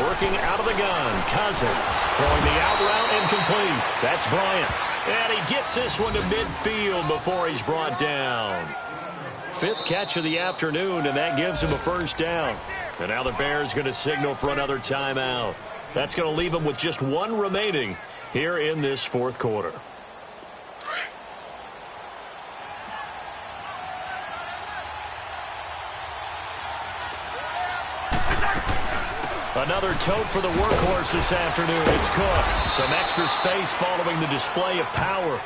A: Working out of the gun. Cousins throwing the out route incomplete. That's Bryant. And he gets this one to midfield before he's brought down. 5th catch of the afternoon, and that gives him a first down. And now the Bears going to signal for another timeout. That's going to leave them with just 1 remaining here in this fourth quarter. Another tote for the workhorse this afternoon. It's Cook. Some extra space following the display of power.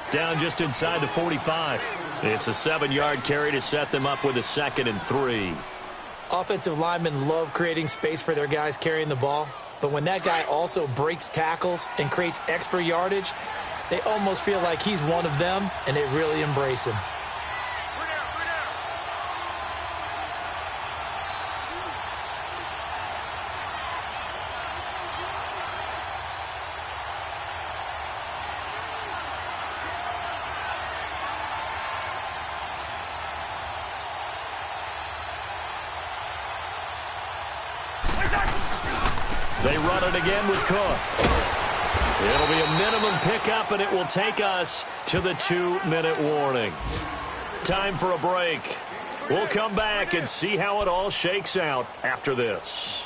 A: Down just inside the 45. It's a 7-yard carry to set them up with a 2nd and 3.
B: Offensive linemen love creating space for their guys carrying the ball, but when that guy also breaks tackles and creates extra yardage, they almost feel like he's one of them, and they really embrace him.
A: They run it again with Cook. It'll be a minimum pickup, and it will take us to the 2-minute warning. Time for a break. We'll come back and see how it all shakes out after this.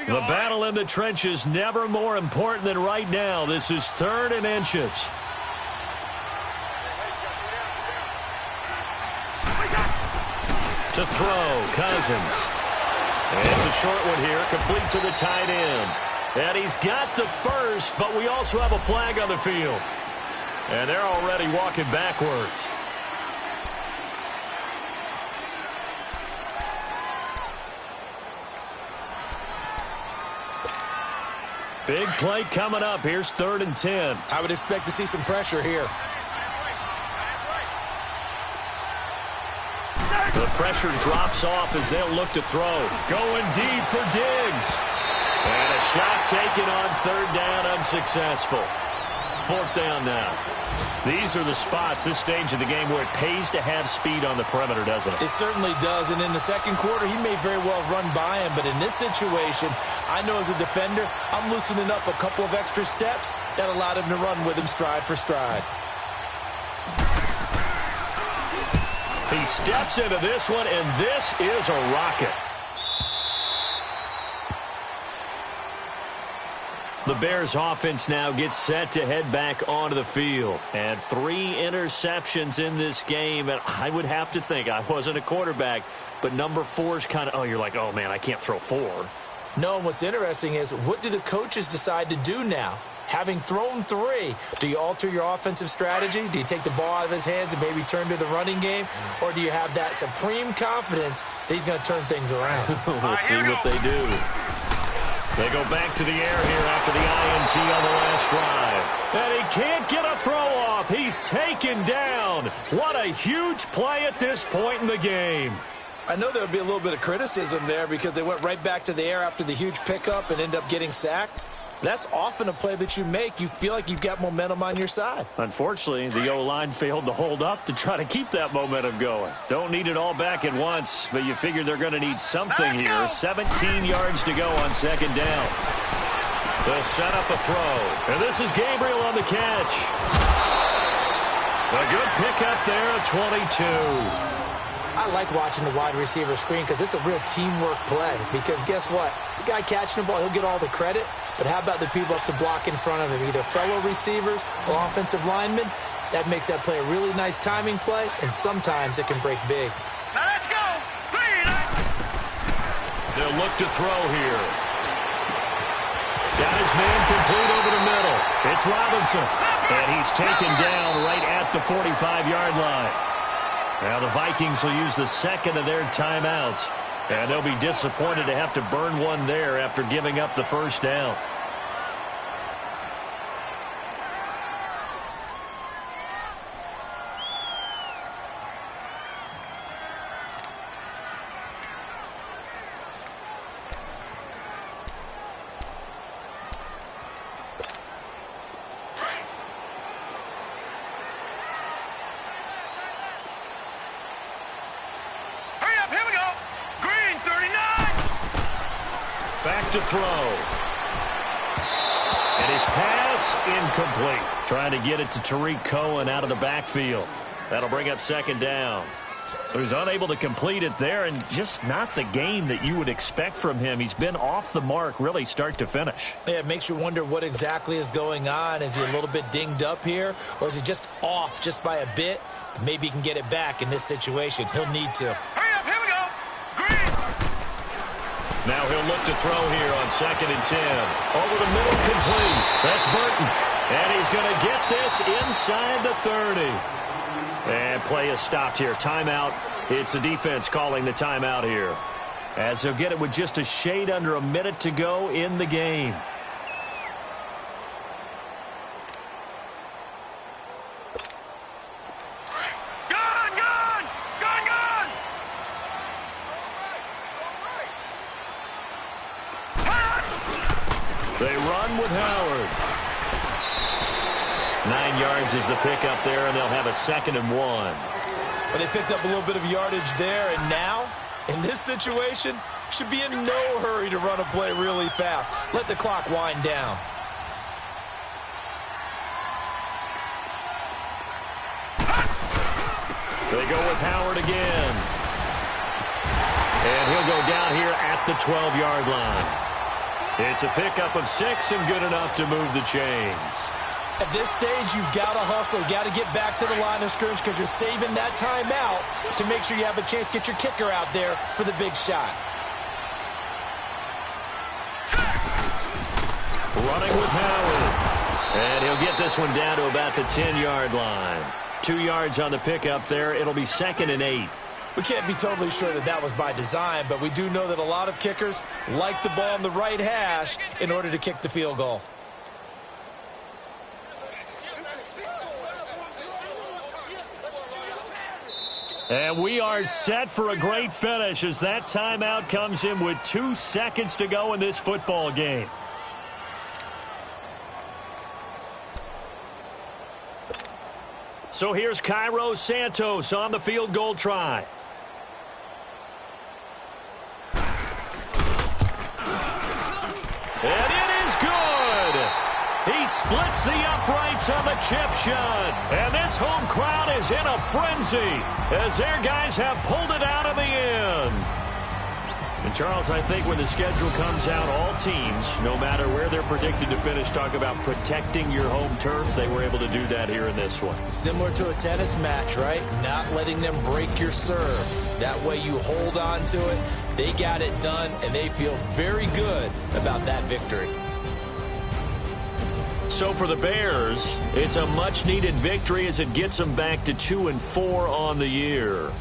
A: The battle in the trenches never more important than right now. This is 3rd and inches. To throw, Cousins. And it's a short one here, complete to the tight end. And he's got the first, but we also have a flag on the field. And they're already walking backwards. Big play coming up. Here's 3rd and 10.
B: I would expect to see some pressure here.
A: The pressure drops off as they'll look to throw. Going deep for Diggs. And a shot taken on third down, unsuccessful. Fourth down now. These are the spots, this stage of the game, where it pays to have speed on the perimeter, doesn't it?
B: It certainly does, and in the second quarter, he may very well run by him, but in this situation, I know as a defender, I'm loosening up a couple of extra steps that allowed him to run with him stride for stride.
A: He steps into this one, and this is a rocket. The Bears offense now gets set to head back onto the field. And 3 interceptions in this game. And I would have to think, I wasn't a quarterback, but number 4 is kind of, oh, you're like, oh, man, I can't throw 4.
B: No, and what's interesting is, what do the coaches decide to do now? Having thrown 3, do you alter your offensive strategy? Do you take the ball out of his hands and maybe turn to the running game? Or do you have that supreme confidence that he's going to turn things around?
A: We'll see what they do. They go back to the air here after the INT on the last drive. And he can't get a throw off. He's taken down. What a huge play at this point in the game.
B: I know there would be a little bit of criticism there because they went right back to the air after the huge pickup and end up getting sacked. That's often a play that you make. You feel like you've got momentum on your side.
A: Unfortunately, the O-line failed to hold up to try to keep that momentum going. Don't need it all back at once, but you figure they're going to need something here. 17 yards to go on second down. They'll set up a throw. And this is Gabriel on the catch. A good pickup there at 22.
B: I like watching the wide receiver screen because it's a real teamwork play. Because guess what? The guy catching the ball, he'll get all the credit. But how about the people up to block in front of him, either fellow receivers or offensive linemen? That makes that play a really nice timing play, and sometimes it can break big.
C: Now let's go.
A: They'll look to throw here. Got his man complete over the middle. It's Robinson. And he's taken down right at the 45-yard line. Now the Vikings will use the second of their timeouts. And they'll be disappointed to have to burn one there after giving up the first down. To throw. And his pass incomplete. Trying to get it to Tariq Cohen out of the backfield. That'll bring up second down. So he's unable to complete it there, and just not the game that you would expect from him. He's been off the mark really start to finish.
B: Yeah, it makes you wonder what exactly is going on. Is he a little bit dinged up here, or is he just off just by a bit? Maybe he can get it back in this situation. He'll need to.
A: Now he'll look to throw here on 2nd and 10. Over the middle, complete. That's Burton. And he's going to get this inside the 30. And play is stopped here. Timeout. It's the defense calling the timeout here. As they'll get it with just a shade under a minute to go in the game. They run with Howard. 9 yards is the pickup there, and they'll have a 2nd and 1.
B: Well, they picked up a little bit of yardage there, and now, in this situation, should be in no hurry to run a play really fast. Let the clock wind down.
A: They go with Howard again. And he'll go down here at the 12-yard line. It's a pickup of 6 and good enough to move the chains.
B: At this stage, you've got to hustle, got to get back to the line of scrimmage because you're saving that timeout to make sure you have a chance to get your kicker out there for the big shot.
A: Running with Howard. And he'll get this one down to about the 10-yard line. 2 yards on the pickup there. It'll be 2nd and 8.
B: We can't be totally sure that that was by design, but we do know that a lot of kickers like the ball on the right hash in order to kick the field goal.
A: And we are set for a great finish as that timeout comes in with 2 seconds to go in this football game. So here's Cairo Santos on the field goal try. And it is good. He splits the uprights on the chip shot. And this home crowd is in a frenzy as their guys have pulled it out of the end. And, Charles, I think when the schedule comes out, all teams, no matter where they're predicted to finish, talk about protecting your home turf. They were able to do that here in this one.
B: Similar to a tennis match, right? Not letting them break your serve. That way you hold on to it. They got it done, and they feel very good about that victory.
A: So for the Bears, it's a much-needed victory as it gets them back to 2-4 on the year.